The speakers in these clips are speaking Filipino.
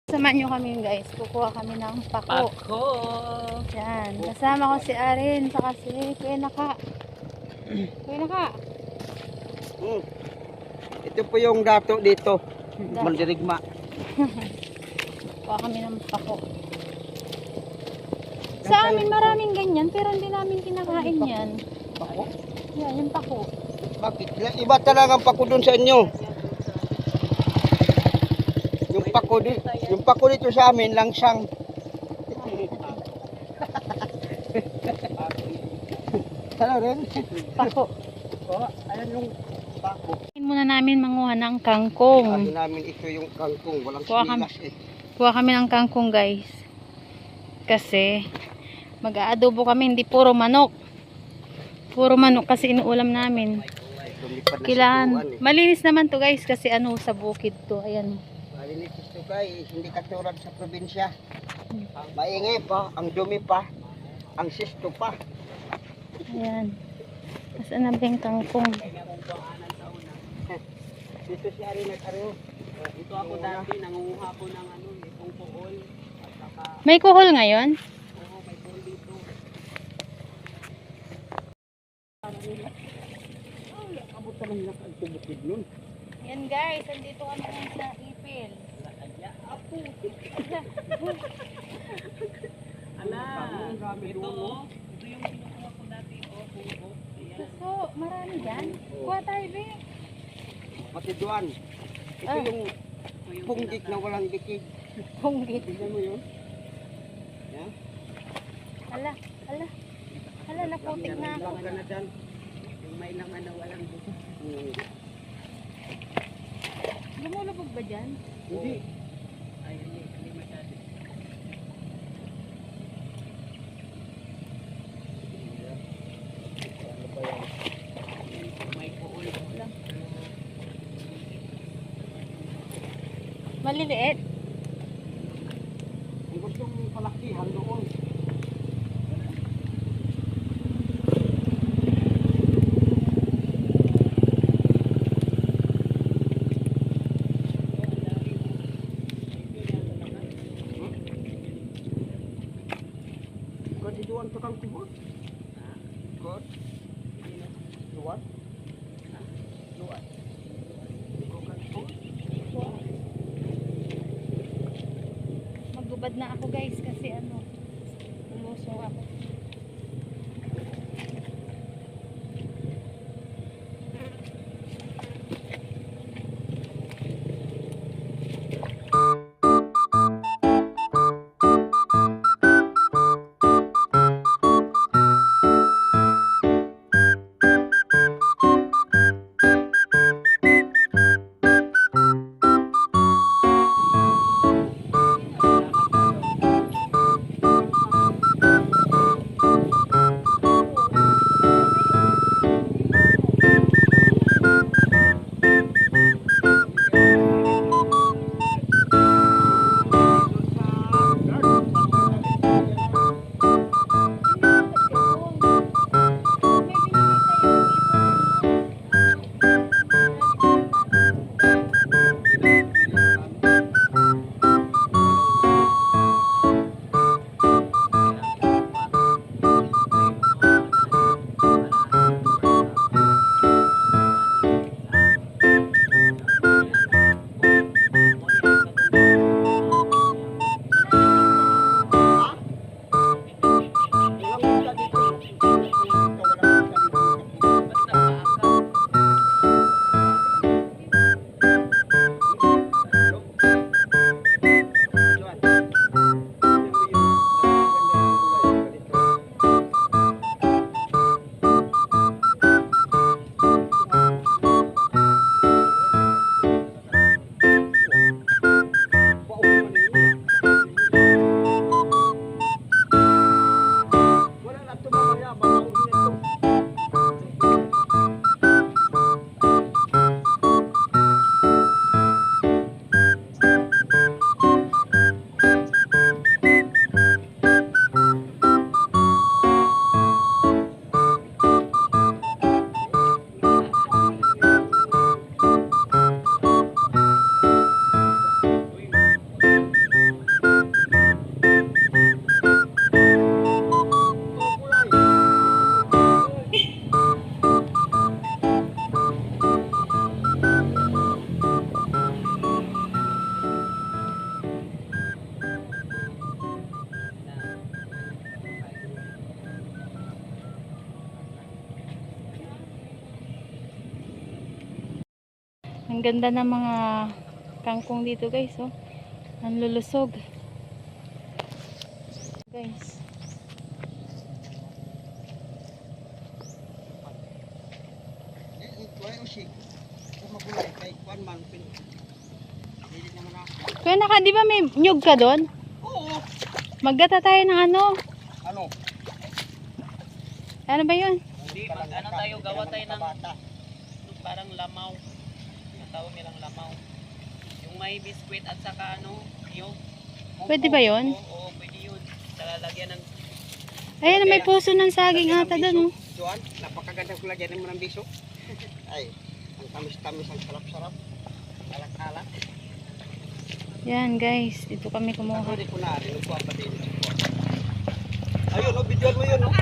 Samahan nyo kami guys, kukuha kami ng pako. Pako! Yan, kasama ko si Arin, saka si Kuya Naka. Kuya Naka. Ito po yung dato dito. Da- Mandirigma. Kuha kami ng pako. Sa amin maraming ganyan, pero hindi namin kinakain yan. Pako? Yan, yung pako. Bakit? Iba talaga ang pako dun sa inyo. Yung pako dito sa amin, langsang. Ano rin? Pako. Oh, ayan yung pako. Muna namin manguha ng kangkong. Sabi namin ito yung kangkong. Walang Kuha kami. sinilas eh. Kuha kami ng kangkong guys. Kasi mag-aadobo kami, hindi puro manok. Puro manok kasi inuulam namin. Lumipad na Kailangan, situan eh. malinis naman to guys kasi ano sa bukid to. Ayan. Malinis ito guys, hindi katulad sa probinsya. Maingay pa, ang dumi pa, ang sisto pa. Ayan. Nasaan na ba yung kangkong? Dito si Ari nag-aro. Ito ako dati, nangunguha ko ng ano, itong puol. At saka, May kuhol ngayon? oo, may puol dito. Ay, abot ka lang nakagtubukid nun. Yan guys, andito kami ngayon sa Ipil. Ala, Ang dami ito doon, oh. Ito yung kinukuha ko dati, oh, pugo. Ayan. So, marami dyan. Kuha tayo be. Matiduan. Ito Ah. yung Ito yung punggik na walang dikig. Punggit. Tignan mo yun. Yan. Hala, hala. Hala, naputik na ako. Lang ka na dyan. Yung may laman na walang buto. Lumulubog ba dyan? Hindi. Ayun eh, hindi masyado. May puol. Maliliit. Ang gustong palakihan doon. Kau dijual tukang kubur? Kau? Luar? Luar? Tukang kubur? Magubad na ako guys kasi ano, umusong ako. Ang ganda ng mga kangkong dito guys, oh. Ang lulusog. Guys. Kuya naka, di ba may nyug ka doon? Oo. Maggata tayo ng ano? Ano? Ano ba yun? Hindi, ano tayo, gawa tayo ng parang lamaw. Ang tawag nilang lamaw. Yung may biskwit at saka ano, yung Pwede ba yun? Oo, pwede yun. Saka lagyan ng Ayan, may puso ng saging ata doon, oh. Juan, napakaganda ko lagyan mo ng biso. Ay, ang tamis-tamis, ang sarap-sarap. Alak-alak. Yan guys, dito kami kumuha. Hindi ko na rin, nagkuha pa din. Ayun, oh, videoan mo yun, oh.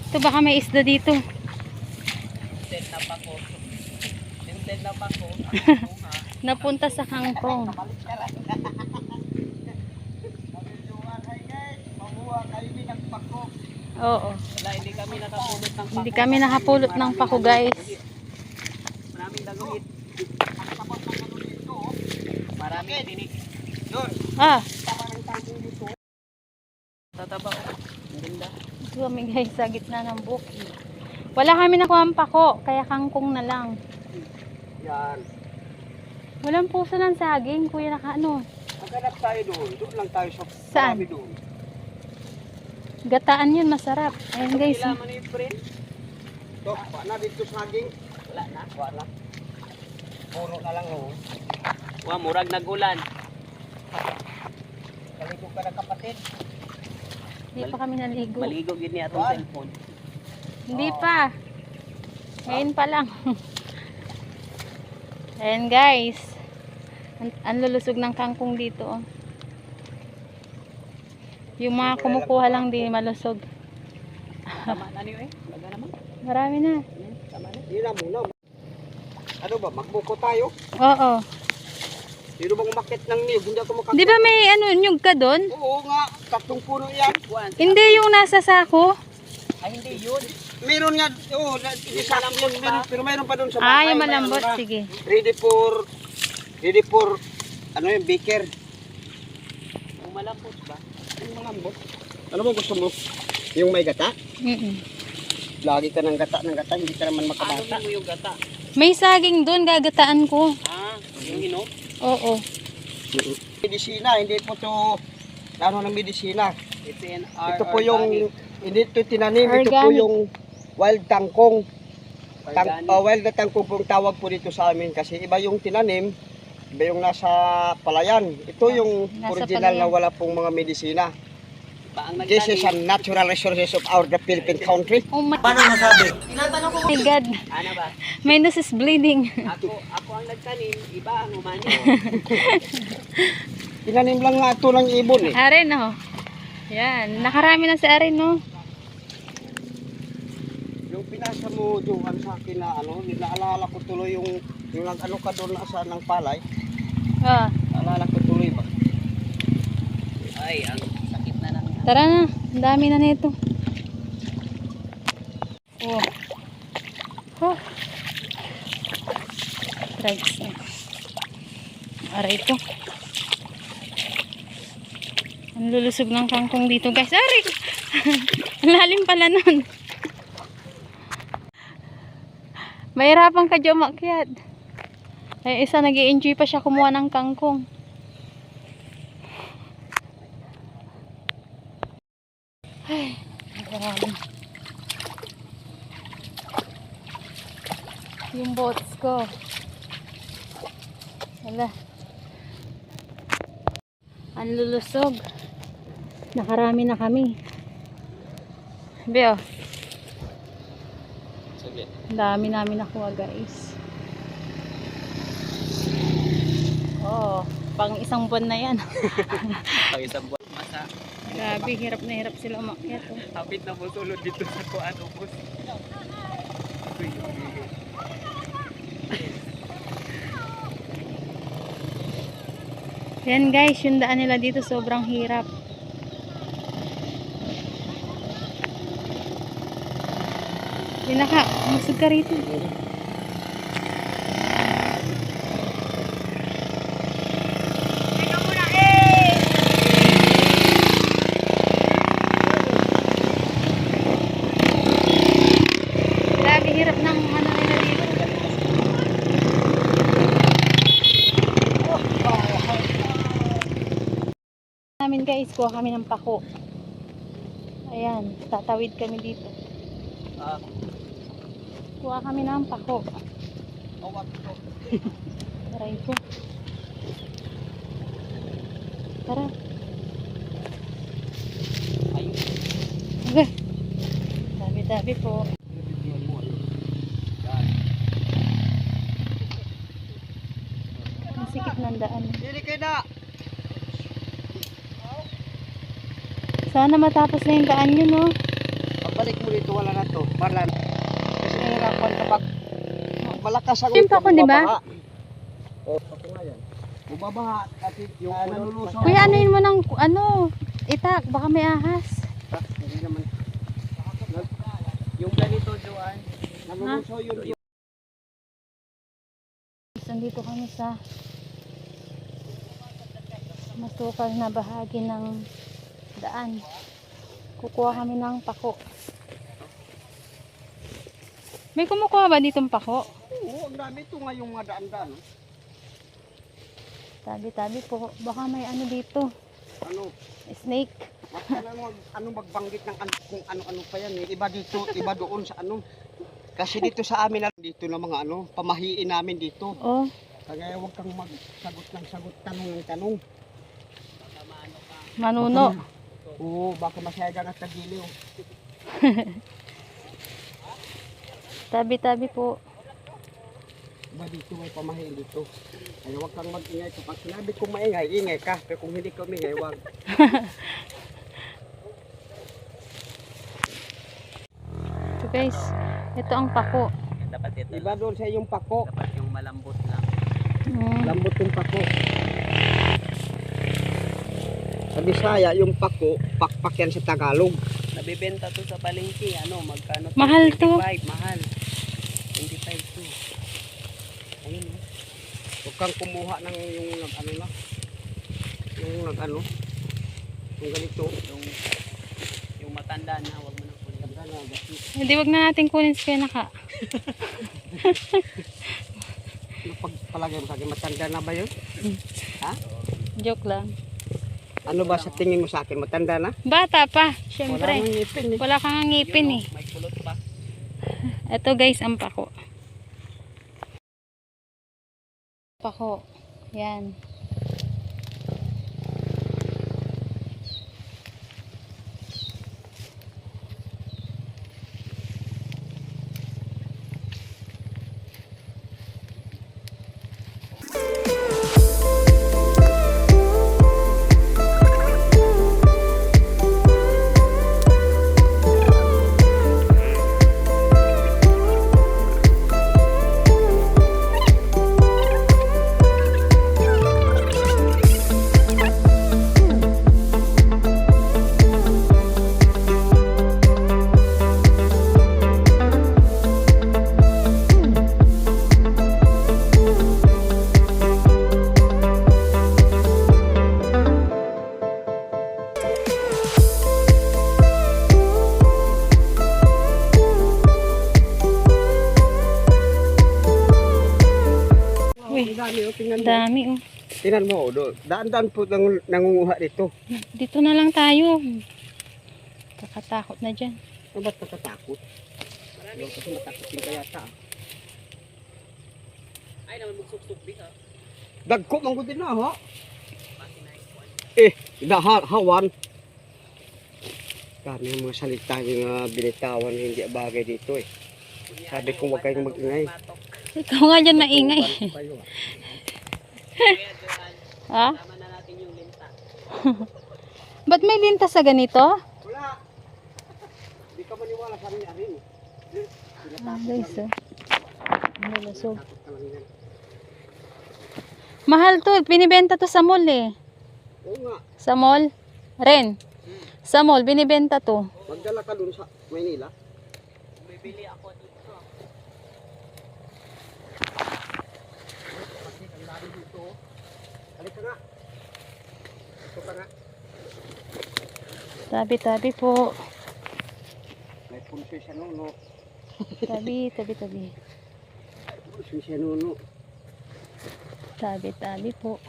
Ito baka may isda dito. tinted na pako. Tinted na pako. Napunta sa kangkong. Oo. Wala, hindi kami nakapulot ng pako. Hindi kami nakapulot ng pako guys. Maraming daguhit. Maraming tinik. Doon, Ah, Tataba ko. Ang ganda. ito kami guys sa gitna ng bukid. Wala kami nakuha ang pako, kaya kangkong na lang. yan. Walang puso ng saging, kuya naka ano. Maghanap tayo doon. Doon lang tayo sa Saan? marami doon. Gataan yun, masarap. Ayan guys. Kailangan mo yung friend. So, na dito saging. Wala na. Wala. Puro na lang, oh. Wa, murag nagulan. Kaligo ka na kapatid. Hindi pa kami naligo. Maligo gid ni atong Juan. cellphone. Hindi pa. Ngayon pa lang. Ayan guys. Ang lulusog ng kangkong dito. Oh. Yung mga kumukuha lang di malusog. Tama na niyo eh. Laga naman. Marami na. Tama na. Hindi na muna. Ano ba, magbuko tayo? Oo. Sino bang umakit ng niyog? Hindi ako makakita. Di ba may ano, nyug ka doon? Oo nga, tatlong puno yan. Juan. Hindi yung nasa sako. Ay, hindi yun. Meron nga, oo, isa lang yun, pero mayroon pa doon sa Ah, bahay. yung may malambot. ano na. Sige. Ready for, ano yung baker? Yung malambot ba? Yung malambot. Ano ba gusto mo? Yung may gata? Lagi ka ng gata, hindi ka naman Ano makabata. mo yung gata? May saging doon, gagataan ko. Ah, yung hinog? Oo. Medisina, hindi po to, ano ng medisina. It's an Ito po yung, hindi ito tinanim, ito po Organic. yung wild tangkong. organic. Wild na tangkong pong tawag po dito sa amin kasi iba yung tinanim, iba yung nasa palayan. Ito yung Nasa original na palayan. wala pong mga medisina. Ba, ang This is a nagtanim? natural resources of our the Philippine country. Oh my, Paano masabi? oh my God. Ano ba? My nose is bleeding. Ako ang nagtanim, iba ang umani. Tinanim lang nga ito ng ibon eh. Aren, oh. Yan. Nakarami na si Aren, no? Yung pinasa mo, Johan, sa akin na ano, naalala ko tuloy yung nag-ano ka doon na sa ng palay. Ah, Naalala ko tuloy ba? Ay, ang sakit na ng tara na. Ang dami na nito. Oh. Oh. Drugs na. Aray ito. Ang lulusog ng kangkong dito, guys. Aray! Ang lalim pala nun. Mahirapan ka dyan umakyat. Ay, isa nag-i-enjoy pa siya kumuha ng kangkong. Ay, grabe. Yung boats ko. Wala. Ang lulusog. Nakarami na kami. Beo. Sige. Ang dami namin nakuha, guys. Oh, pang isang buwan na yan. Pag isang buwan, masa. Grabe, hirap na hirap sila umakyat. Oh. Hapit na po sulod dito sa kuan ubos. Yan guys, yung daan nila dito sobrang hirap. Pinaka, masog ka rito. Teka muna eh! Grabe, hirap ng ano nila dito. Namin guys, kuha kami ng pako. Ayan, tatawid kami dito. Kuha kami ng pako. Aray ko. Tara. Okay. Dami-dami po. Ang sikip ng daan. Dili kayo na. Sana matapos na yung daan yun, no? Pagbalik mo dito, wala na to. Marlan. Kasi nahirapan kapag malakas ang Yung pako, di ba? O, pako nga yan. Bumabaha at yung nalulusong. Kuya, anuin mo ng, ano, itak, baka may ahas. Hindi naman. Yung ganito, Joan. Naluluso yun. Nandito kami sa masukal na bahagi ng daan. Kukuha kami ng pako. May kumukuha ba ditong pako? Oo, ang dami ito nga yung mga daan-daan. Tabi-tabi po. Baka may ano dito. Ano? Snake. Magbanggit ng kung ano-ano pa yan. Iba dito, iba doon sa ano. Kasi dito sa amin, dito na mga ano, pamahiin namin dito. Oh. Kaya huwag kang magsagot ng sagot, tanong ng tanong. Manuno. Oo, baka masaya na sa giliw. Tabi-tabi po. Iba dito may pamahiin dito. Kaya huwag kang mag-ingay. Kapag sinabi kong maingay, ingay ka. Pero kung hindi ka umingay, huwag. So guys, ito ang pako. Dapat ito. Iba doon sa iyong pako. Dapat yung malambot lang. Lambot yung pako. Sa Bisaya, yung pako, pakpak yan sa Tagalog. Nabibenta to sa palengke. Ano, magkano? Mahal to. 25, mahal. 25 to. Ayun. Huwag kang kumuha ng yung ano na. Yung ano. Yung ganito. Yung matanda na, wag mo na kunin. Ganda na, gati. Hindi, wag na natin kunin sa pinaka. Palagay mo sa akin, matanda na ba yun? Ha? Joke lang. Ano ba sa tingin mo sa akin? Matanda na? Bata pa, Wala syempre. nang ngipin eh. Wala kang ngipin eh. May kulot pa. Ito guys, ang pako. Pako. Yan. Uy, Ang dami oh, tingnan mo. dami oh. Tingnan mo, oh, daan-daan po nangunguha dito. Dito na lang tayo. Kakatakot na dyan. Ano ba't natatakot? Ano kasi matakotin ka yata. Ay, naman magsuksukbi ha. Dagko manggo din na ha. Hawan. Dami yung mga salita yung binitawan hindi bagay dito eh. Sabi ko huwag kayong mag-ingay. Ikaw nga dyan maingay. Kayo, ah. Kaya Joan, Ha? tama na natin yung linta. Ba't may linta sa ganito? Wala. Hindi ka maniwala sa amin arin. Guys, oh. Nalusog. Takot ka lang yan. Mahal to. Binibenta to sa mall eh. Oo nga. Sa mall. Ren. Sa mall, binibenta to. Magdala ka dun sa Maynila. May bibili ako dito. Kasi ang dami dito. Halika nga. Ito ka nga. Tabi-tabi po. May pulso siya nuno. Tabi. May pulso siya nuno. Tabi po.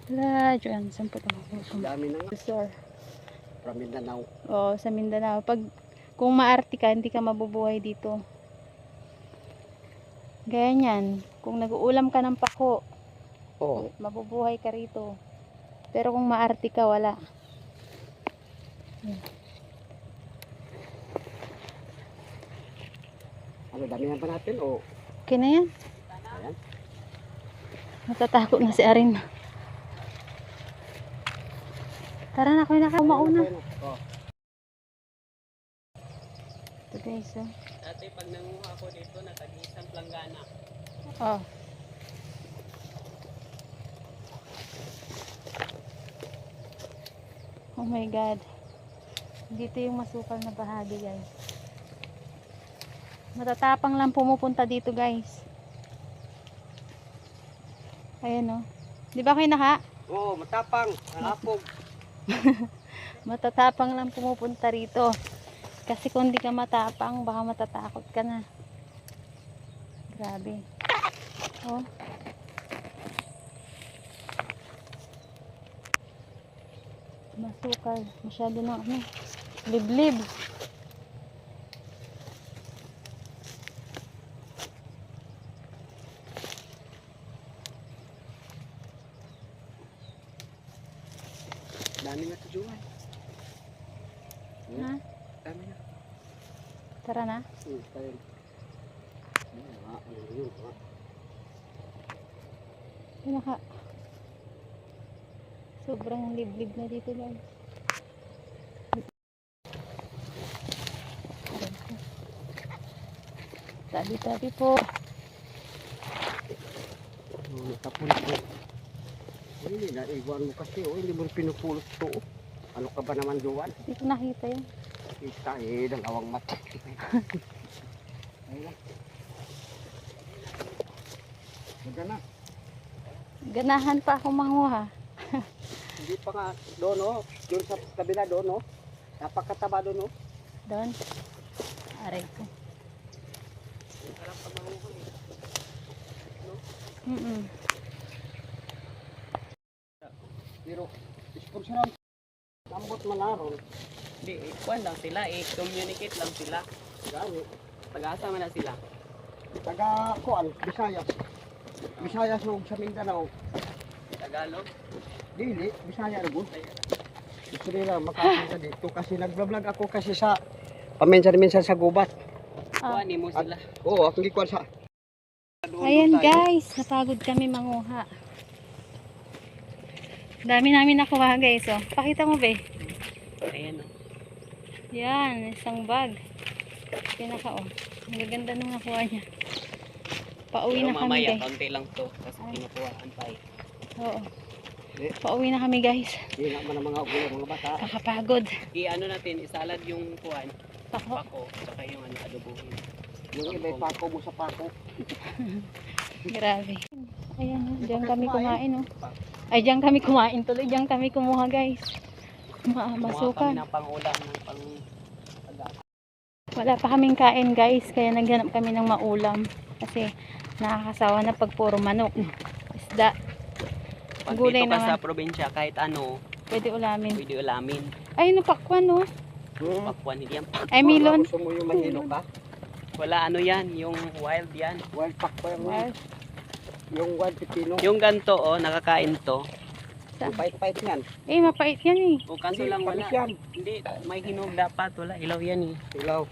Wala, dyan. Saan po ito? Ang dami na nga. Sir. From Mindanao. Oo, sa Mindanao. Kung maarte ka, hindi ka mabubuhay dito. Gaya niyan. Kung nag-uulam ka ng pako, Oo. mabubuhay ka rito. Pero kung maarte ka, wala. Ano, damihan pa natin o? Okay na yan. Ayan. Natatakot na si Arin. Tara na, kuya na kayo mauna. Oh. Ito guys, oh. Dati pag nanguha ako dito, natag-isang planggana. Oh. Oh my God. Dito yung masukal na bahagi, guys. Matatapang lang pumupunta dito, guys. Ayan, oh. Di ba kayo naka? Oo, matapang. Halapog. Matatapang lang pumupunta rito. Kasi kung di ka matapang, baka matatakot ka na. Grabe. Oh. Masukal. Masyado na ano. Liblib. Dami na ito, Juwan. Ha? Dami na. Tara na. Tayo. Naka. Sobrang liblib na dito, guys. Tabi-tabi po. Tapon po. Hindi na, iwan mo kasi. Hindi mo pinupulot to. Ano ka ba naman, Juwan? Hindi ko nakita yun. Kita ng awang mata. Ayun lang. Magana. Ganahan pa ako manguha. Hindi pa nga doon, no? Doon sa kabila doon, no? Napakataba doon, no? Doon. Aray ko. Sarap pag manguha eh. Pero, sponsoran. Ambot manaron. Hindi, ikuan lang sila, communicate lang sila. Gani. Pag-asa man na sila. Taga, kuan, Bisayas. Bisayas o sa Mindanao. Tagalog. Dili, Bisaya rin. Gusto nila makapunta dito kasi nag-vlog ako kasi sa paminsan-minsan sa gubat. Ah. Kuhanin mo sila. Oo, akong gikuan sa... Ayan guys, napagod kami manguha. Dami namin nakuha guys, oh. Pakita mo be. Ayan o. Yan, isang bag. Pinaka, oh. Ang gaganda nung nakuha niya. Pauwi na kami mamaya, guys. konti lang to. Kasi kinukuhaan pa eh. Oo. Pauwi na kami guys. Hindi naman ang mga ulo, mga bata. Kakapagod. I-ano natin, isalad yung kuhan. Pako. Pako, saka yung ano, adobohin. Yung iba, pako mo sa pako. Grabe. Ayan, oh. Diyan kami kumain, oh. Ay, diyan kami kumain tuloy. Diyan kami kumuha guys. Kumuha Masukan. kami ng pangulam, ng pang... Wala pa kaming kain guys. Kaya naghanap kami ng maulam. Kasi nakakasawa na pag puro manok. Isda. Pag Gulay dito ka naman. sa probinsya, kahit ano, Pwede ulamin. pwede ulamin. Ay, napakwan, oh. Pakwan, hindi yan. Ay, milon. Gusto mo yung mahilo ka? Wala ano yan, yung wild yan. Wild pack pa yung, Well, yung wild pipino. Yung ganto, oh, nakakain to. Yung pait-pait yan. eh, mapait yan eh. O kaso lang wala. Panis yan. Hindi, may hinog dapat. Wala, ilaw yan eh. Ilaw.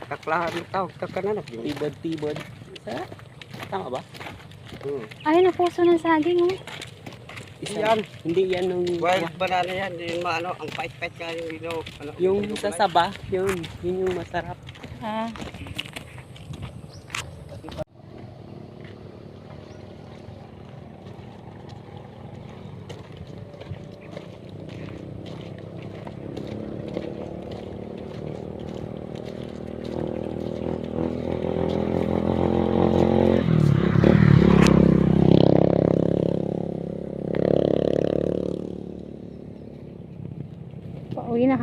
Kaklahan mo tao. Kakananak yung Tibod-tibod. Sa? Tama ba? Ay, napuso ng saging, oh. Isa, hindi yan yung... Wild banana yan. Yung ano, ang pait-pait nga yung ilaw. Ano, Yung sa saba, yun yung masarap. Ah.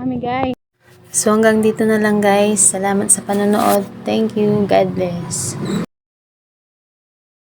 kami guys. So hanggang dito na lang guys. Salamat sa panonood. Thank you. God bless.